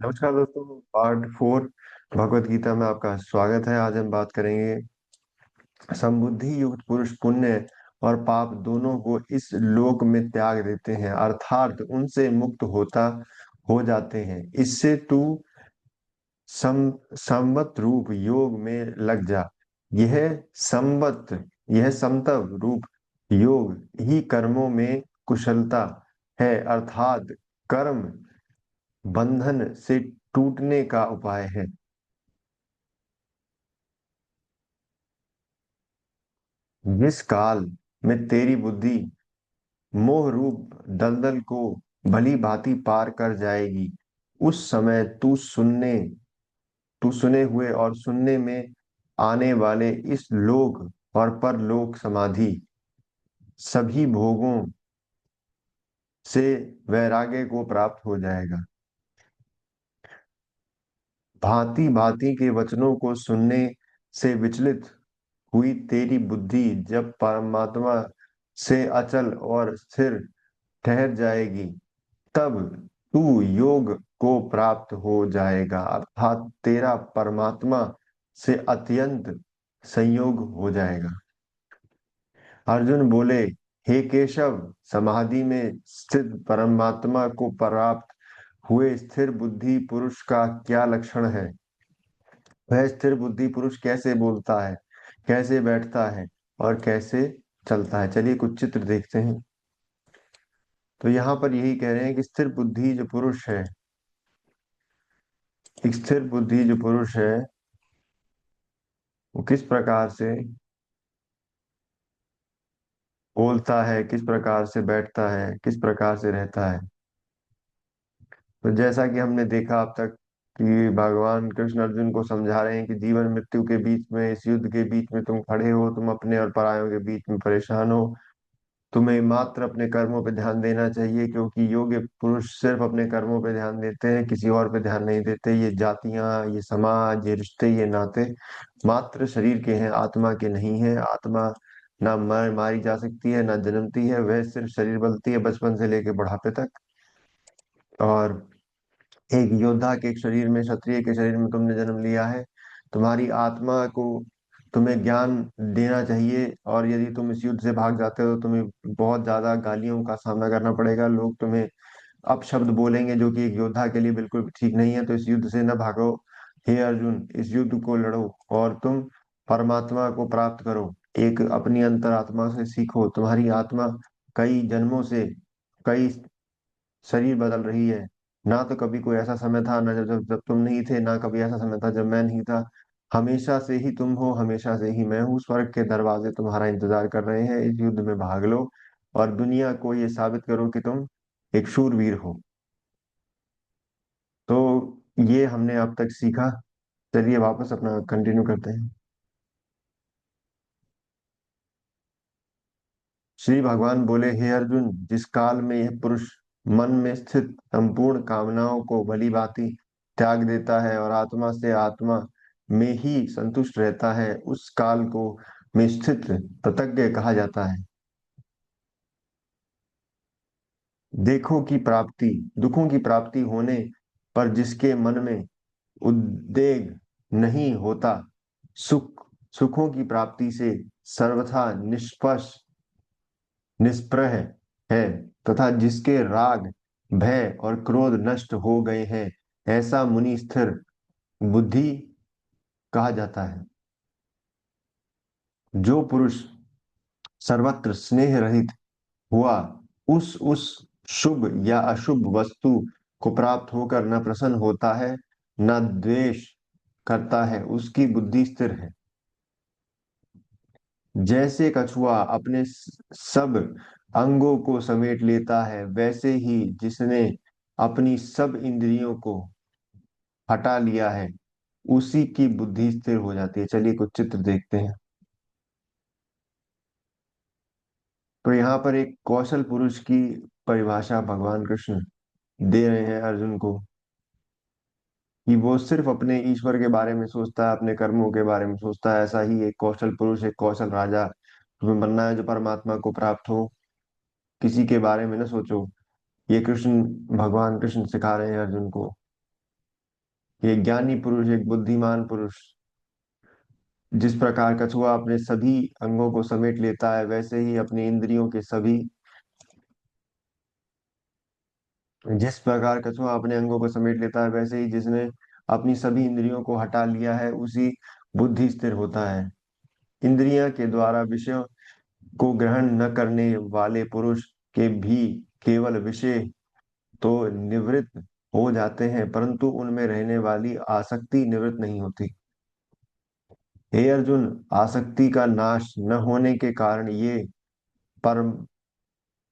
नमस्कार दोस्तों, पार्ट 4 भगवत गीता में आपका स्वागत है। आज हम बात करेंगे समबुद्धि युक्त पुरुष पुण्य और पाप दोनों को इस लोक में त्याग देते हैं, अर्थात उनसे मुक्त होता हो जाते हैं। इससे तू संवत रूप योग में लग जा। यह संवत यह समतव रूप योग ही कर्मों में कुशलता है, अर्थात कर्म बंधन से टूटने का उपाय है। जिस काल में तेरी बुद्धि मोह रूप दलदल को भली भांति पार कर जाएगी, उस समय तू सुने हुए और सुनने में आने वाले इस लोक और परलोक समाधि सभी भोगों से वैराग्य को प्राप्त हो जाएगा। भांति भांति के वचनों को सुनने से विचलित हुई तेरी बुद्धि जब परमात्मा से अचल और स्थिर ठहर जाएगी, तब तू योग को प्राप्त हो जाएगा, अर्थात तेरा परमात्मा से अत्यंत संयोग हो जाएगा। अर्जुन बोले, हे केशव, समाधि में स्थित परमात्मा को प्राप्त हुए स्थिर बुद्धि पुरुष का क्या लक्षण है? वह स्थिर बुद्धि पुरुष कैसे बोलता है, कैसे बैठता है और कैसे चलता है? चलिए कुछ चित्र देखते हैं। तो यहाँ पर यही कह रहे हैं कि स्थिर बुद्धि जो पुरुष है, एक स्थिर बुद्धि जो पुरुष है, वो किस प्रकार से बोलता है, किस प्रकार से बैठता है, किस प्रकार से रहता है। तो जैसा कि हमने देखा अब तक कि भगवान कृष्ण अर्जुन को समझा रहे हैं कि जीवन मृत्यु के बीच में, इस युद्ध के बीच में तुम खड़े हो, तुम अपने और परायों के बीच में परेशान हो। तुम्हें मात्र अपने कर्मों पे ध्यान देना चाहिए, क्योंकि योग्य पुरुष सिर्फ अपने कर्मों पे ध्यान देते हैं, किसी और पे ध्यान नहीं देते। ये जातियां, ये समाज, ये रिश्ते, ये नाते मात्र शरीर के हैं, आत्मा के नहीं है। आत्मा ना मारी जा सकती है, ना जन्मती है, वह सिर्फ शरीर बदलती है बचपन से लेकर बुढ़ापे तक। और एक योद्धा के एक शरीर में, क्षत्रिय के शरीर में तुमने जन्म लिया है। तुम्हारी आत्मा को तुम्हें ज्ञान देना चाहिए, और यदि तुम इस युद्ध से भाग जाते हो तो तुम्हें बहुत ज्यादा गालियों का सामना करना पड़ेगा। लोग तुम्हें अपशब्द बोलेंगे, जो कि एक योद्धा के लिए बिल्कुल भी ठीक नहीं है। तो इस युद्ध से न भागो, हे अर्जुन, इस युद्ध को लड़ो और तुम परमात्मा को प्राप्त करो। एक अपनी अंतरात्मा से सीखो। तुम्हारी आत्मा कई जन्मों से कई शरीर बदल रही है। ना तो कभी कोई ऐसा समय था, ना जब तुम नहीं थे, ना कभी ऐसा समय था जब मैं नहीं था। हमेशा से ही तुम हो, हमेशा से ही मैं हूँ। स्वर्ग के दरवाजे तुम्हारा इंतजार कर रहे हैं। इस युद्ध में भाग लो और दुनिया को ये साबित करो कि तुम एक शूरवीर हो। तो ये हमने अब तक सीखा। चलिए वापस अपना कंटिन्यू करते हैं। श्री भगवान बोले, हे अर्जुन, जिस काल में यह पुरुष मन में स्थित संपूर्ण कामनाओं को भली भांति त्याग देता है और आत्मा से आत्मा में ही संतुष्ट रहता है, उस काल को में स्थित ततज्ञ कहा जाता है। देखो की प्राप्ति दुखों की प्राप्ति होने पर जिसके मन में उद्वेग नहीं होता, सुखों की प्राप्ति से सर्वथा निष्पक्ष निष्प्रह है, तथा जिसके राग, भय और क्रोध नष्ट हो गए हैं, ऐसा मुनि स्थिर बुद्धि कहा जाता है। जो पुरुष सर्वत्र स्नेह रहित हुआ, उस शुभ या अशुभ वस्तु को प्राप्त होकर न प्रसन्न होता है, न द्वेष करता है, उसकी बुद्धि स्थिर है। जैसे कछुआ अपने सब अंगों को समेट लेता है, वैसे ही जिसने अपनी सब इंद्रियों को हटा लिया है, उसी की बुद्धि स्थिर हो जाती है। चलिए कुछ चित्र देखते हैं। तो यहाँ पर एक कौशल पुरुष की परिभाषा भगवान कृष्ण दे रहे हैं अर्जुन को, कि वो सिर्फ अपने ईश्वर के बारे में सोचता है, अपने कर्मों के बारे में सोचता है। ऐसा ही एक कौशल पुरुष, एक कौशल राजा तुम्हें बनना है, जो परमात्मा को प्राप्त हो। किसी के बारे में न सोचो। ये कृष्ण भगवान कृष्ण सिखा रहे हैं अर्जुन को। एक ज्ञानी पुरुष, एक बुद्धिमान पुरुष। जिस प्रकार कछुआ अपने सभी अंगों को समेट लेता है, वैसे ही अपनी इंद्रियों के सभी जिस प्रकार कछुआ अपने अंगों को समेट लेता है, वैसे ही जिसने अपनी सभी इंद्रियों को हटा लिया है, उसी बुद्धि स्थिर होता है। इंद्रियां के द्वारा विषयों को ग्रहण न करने वाले पुरुष के भी केवल विषय तो निवृत्त हो जाते हैं, परंतु उनमें रहने वाली आसक्ति निवृत्त नहीं होती। हे अर्जुन, आसक्ति का नाश न होने के कारण ये परम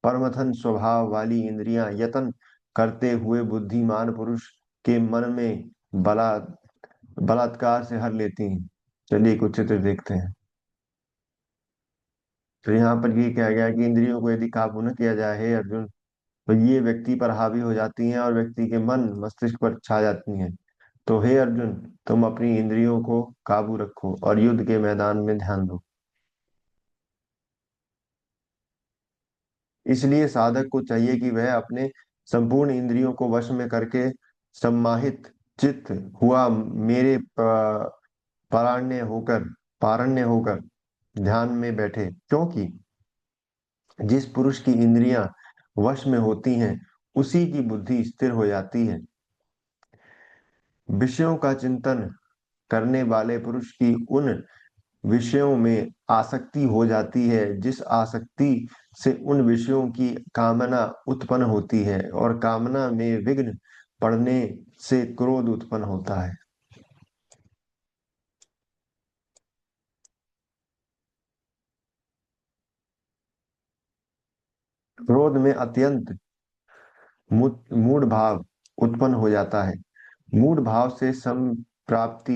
परमथन स्वभाव वाली इंद्रियां यत्न करते हुए बुद्धिमान पुरुष के मन में बलात्कार से हर लेती हैं। चलिए कुछ चित्र देखते हैं। तो यहाँ पर ये कहा गया है कि इंद्रियों को यदि काबू न किया जाए हे अर्जुन, तो ये व्यक्ति पर हावी हो जाती हैं और व्यक्ति के मन मस्तिष्क पर छा जाती हैं। तो हे अर्जुन, तुम अपनी इंद्रियों को काबू रखो और युद्ध के मैदान में ध्यान दो। इसलिए साधक को चाहिए कि वह अपने संपूर्ण इंद्रियों को वश में करके सम्माहित चित्त हुआ मेरे पारण्य होकर ध्यान में बैठे, क्योंकि जिस पुरुष की इंद्रियां वश में होती हैं, उसी की बुद्धि स्थिर हो जाती है। विषयों का चिंतन करने वाले पुरुष की उन विषयों में आसक्ति हो जाती है, जिस आसक्ति से उन विषयों की कामना उत्पन्न होती है, और कामना में विघ्न पड़ने से क्रोध उत्पन्न होता है। क्रोध में अत्यंत मूढ़ भाव उत्पन्न हो जाता है। मूढ़ भाव से संप्राप्ति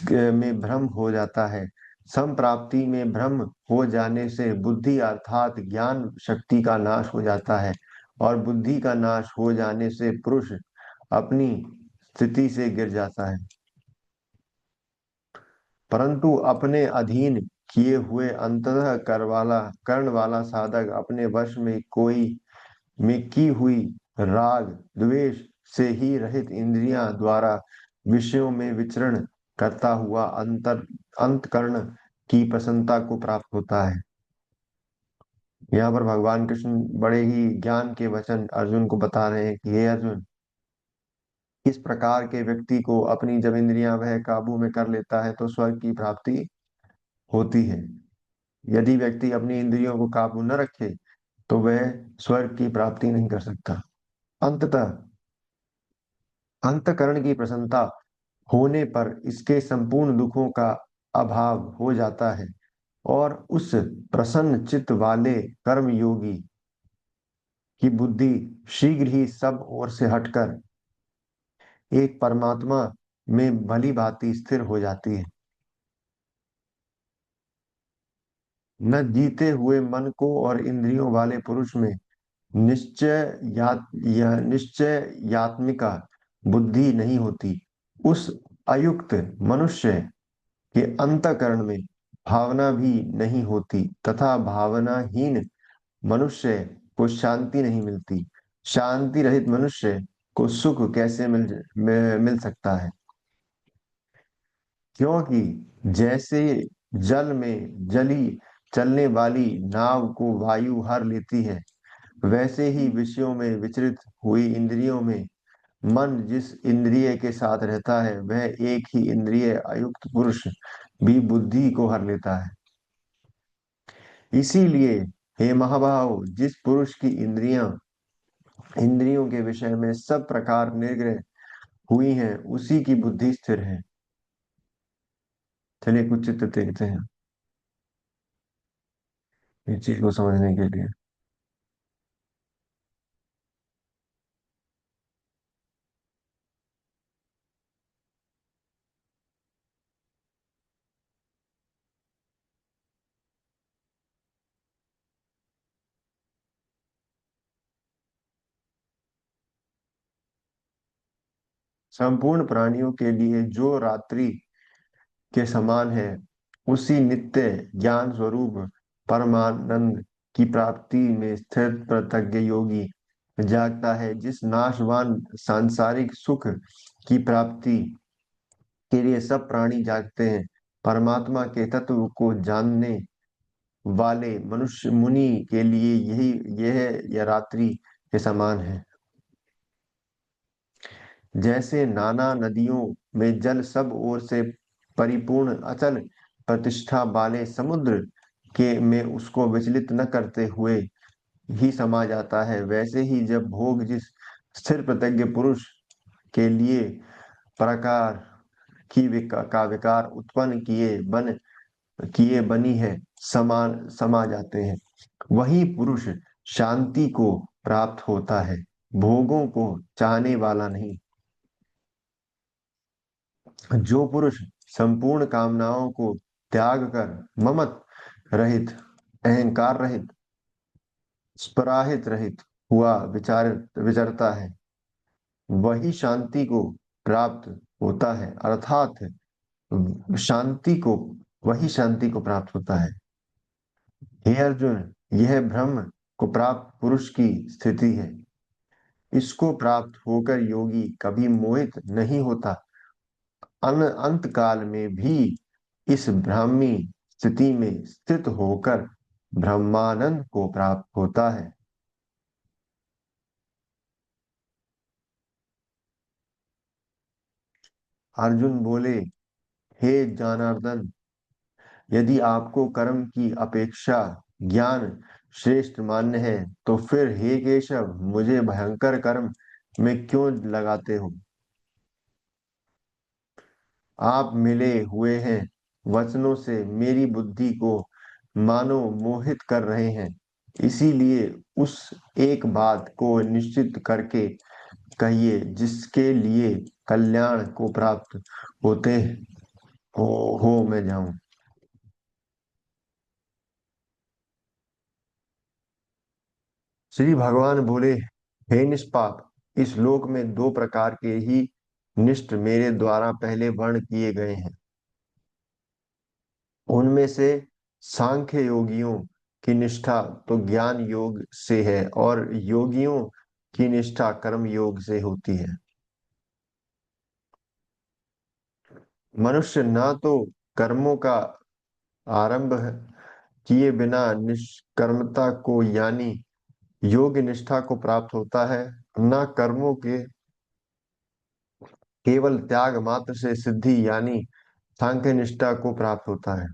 में भ्रम हो जाता है। संप्राप्ति में भ्रम हो जाने से बुद्धि अर्थात ज्ञान शक्ति का नाश हो जाता है, और बुद्धि का नाश हो जाने से पुरुष अपनी स्थिति से गिर जाता है। परंतु अपने अधीन किए हुए अंततः कर्ण वाला साधक अपने वश में की हुई राग द्वेष से ही रहित इंद्रियां द्वारा विषयों में विचरण करता हुआ अंतकरण की प्रसन्नता को प्राप्त होता है। यहाँ पर भगवान कृष्ण बड़े ही ज्ञान के वचन अर्जुन को बता रहे हैं कि हे अर्जुन, किस प्रकार के व्यक्ति को अपनी जब इंद्रियां वह काबू में कर लेता है तो स्वर्ग की प्राप्ति होती है। यदि व्यक्ति अपनी इंद्रियों को काबू न रखे तो वह स्वर्ग की प्राप्ति नहीं कर सकता। अंततः अंतकरण की प्रसन्नता होने पर इसके संपूर्ण दुखों का अभाव हो जाता है, और उस प्रसन्न चित्त वाले कर्म योगी की बुद्धि शीघ्र ही सब ओर से हटकर एक परमात्मा में भली भांति स्थिर हो जाती है। न जीते हुए मन को और इंद्रियों वाले पुरुष में निश्चयात्मिका बुद्धि नहीं होती। उस अयुक्त मनुष्य के अंतःकरण में भावना भी नहीं होती, तथा भावनाहीन मनुष्य को शांति नहीं मिलती। शांति रहित मनुष्य को सुख कैसे मिल सकता है? क्योंकि जैसे जल में जली चलने वाली नाव को वायु हर लेती है, वैसे ही विषयों में विचलित हुई इंद्रियों में मन जिस इंद्रिय के साथ रहता है, वह एक ही इंद्रिय अयुक्त पुरुष भी बुद्धि को हर लेता है। इसीलिए हे महाभाव, जिस पुरुष की इंद्रियों के विषय में सब प्रकार निग्रह हुई हैं, उसी की बुद्धि स्थिर है। चलिए कुछ चित्र देखते हैं इस चीज को समझने के लिए। संपूर्ण प्राणियों के लिए जो रात्रि के समान है, उसी नित्य ज्ञान स्वरूप परमानंद की प्राप्ति में स्थिर प्रत्यज्ञ योगी जागता है। जिस नाशवान सांसारिक सुख की प्राप्ति के लिए सब प्राणी जागते हैं। परमात्मा के तत्व को जानने वाले मनुष्य मुनि के लिए यही यह रात्रि के समान है। जैसे नाना नदियों में जल सब ओर से परिपूर्ण अचल प्रतिष्ठा वाले समुद्र के में उसको विचलित न करते हुए ही समा जाता है, वैसे ही जब भोग जिस स्थिर प्रत्यज्ञ पुरुष के लिए प्रकार का विकार उत्पन्न किए बनी है, समान समा जाते हैं। वही पुरुष शांति को प्राप्त होता है, भोगों को चाहने वाला नहीं। जो पुरुष संपूर्ण कामनाओं को त्याग कर ममत रहित, अहंकार रहित, स्पराहित रहित हुआ विचरता है, वही शांति को प्राप्त होता है, अर्थात शांति को वही शांति को प्राप्त होता है। हे अर्जुन, यह ब्रह्म को प्राप्त पुरुष की स्थिति है। इसको प्राप्त होकर योगी कभी मोहित नहीं होता, अंत काल में भी इस ब्राह्मी स्थिति में स्थित होकर ब्रह्मानंद को प्राप्त होता है। अर्जुन बोले, हे जनार्दन, यदि आपको कर्म की अपेक्षा ज्ञान श्रेष्ठ मान्य है, तो फिर हे केशव, मुझे भयंकर कर्म में क्यों लगाते हो? आप मिले हुए हैं वचनों से मेरी बुद्धि को मानो मोहित कर रहे हैं। इसीलिए उस एक बात को निश्चित करके कहिए जिसके लिए कल्याण को प्राप्त होते हो मैं जाऊं। श्री भगवान बोले, हे निष्पाप, इस लोक में दो प्रकार के ही निष्ठ मेरे द्वारा पहले वर्ण किए गए हैं। उनमें से सांख्य योगियों की निष्ठा तो ज्ञान योग से है और योगियों की निष्ठा कर्म योग से होती है। मनुष्य ना तो कर्मों का आरंभ किए बिना निष्कर्मता को यानी योग निष्ठा को प्राप्त होता है, न कर्मों के केवल त्याग मात्र से सिद्धि यानी सांख्य निष्ठा को प्राप्त होता है।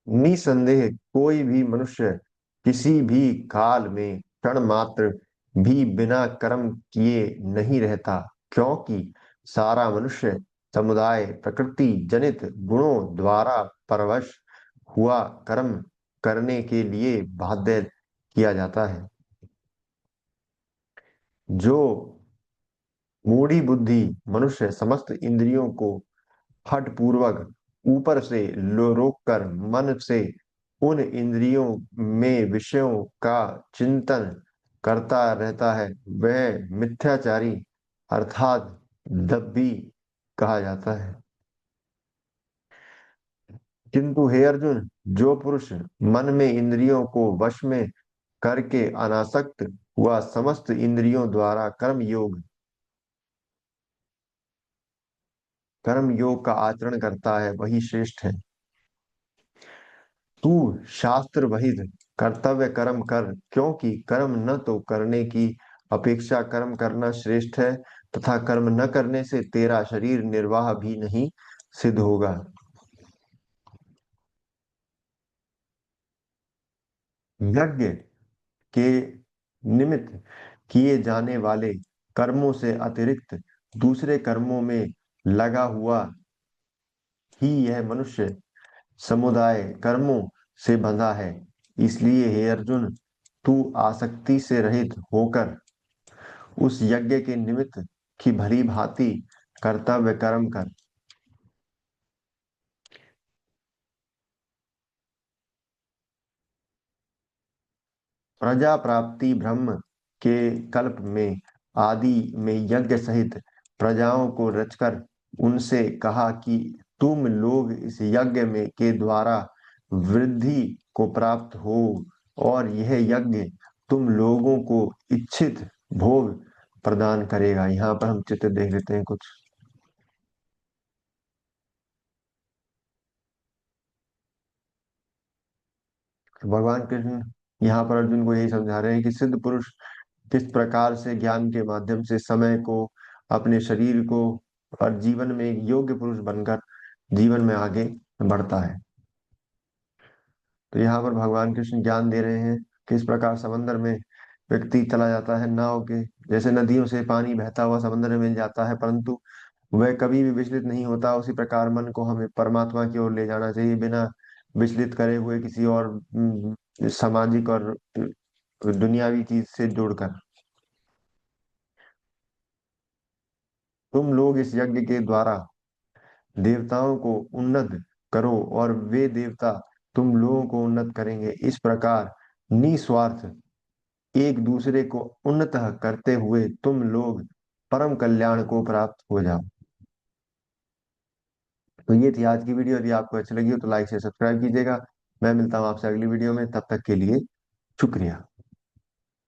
निसंदेह कोई भी मनुष्य किसी भी काल में क्षण मात्र भी बिना कर्म किए नहीं रहता, क्योंकि सारा मनुष्य समुदाय प्रकृति जनित गुणों द्वारा परवश हुआ कर्म करने के लिए बाध्य किया जाता है। जो मूढ़ी बुद्धि मनुष्य समस्त इंद्रियों को हठ पूर्वक ऊपर से रोक कर मन से उन इंद्रियों में विषयों का चिंतन करता रहता है, वह मिथ्याचारी अर्थात दब्बी कहा जाता है। किंतु हे अर्जुन, जो पुरुष मन में इंद्रियों को वश में करके अनासक्त हुआ समस्त इंद्रियों द्वारा कर्म योग का आचरण करता है, वही श्रेष्ठ है। तू शास्त्र वहित कर्तव्य कर्म कर, क्योंकि कर्म न तो करने की अपेक्षा कर्म करना श्रेष्ठ है, तथा कर्म न करने से तेरा शरीर निर्वाह भी नहीं सिद्ध होगा। यज्ञ के निमित्त किए जाने वाले कर्मों से अतिरिक्त दूसरे कर्मों में लगा हुआ ही यह मनुष्य समुदाय कर्मों से बंधा है। इसलिए हे अर्जुन, तू आसक्ति से रहित होकर उस यज्ञ के निमित्त की भली भांति कर्तव्य कर्म कर। प्रजा प्राप्ति ब्रह्म के कल्प में आदि में यज्ञ सहित प्रजाओं को रचकर उनसे कहा कि तुम लोग इस यज्ञ में के द्वारा वृद्धि को प्राप्त हो, और यह यज्ञ तुम लोगों को इच्छित भोग प्रदान करेगा। यहाँ पर हम चित्र देख लेते हैं कुछ। भगवान कृष्ण यहाँ पर अर्जुन को यही समझा रहे हैं कि सिद्ध पुरुष किस प्रकार से ज्ञान के माध्यम से समय को, अपने शरीर को और जीवन में एक योग्य पुरुष बनकर जीवन में आगे बढ़ता है। तो यहाँ पर भगवान कृष्ण ज्ञान दे रहे हैं किस प्रकार समंदर में व्यक्ति चला जाता है नाव के, जैसे नदियों से पानी बहता हुआ समंदर में मिल जाता है, परंतु वह कभी भी विचलित नहीं होता। उसी प्रकार मन को हमें परमात्मा की ओर ले जाना चाहिए, बिना विचलित करे हुए किसी और सामाजिक और दुनियावी चीज से जोड़कर। तुम लोग इस यज्ञ के द्वारा देवताओं को उन्नत करो और वे देवता तुम लोगों को उन्नत करेंगे। इस प्रकार निस्वार्थ एक दूसरे को उन्नत करते हुए तुम लोग परम कल्याण को प्राप्त हो जाओ। तो ये थी आज की वीडियो। यदि आपको अच्छी लगी हो तो लाइक से सब्सक्राइब कीजिएगा। मैं मिलता हूँ आपसे अगली वीडियो में, तब तक के लिए शुक्रिया।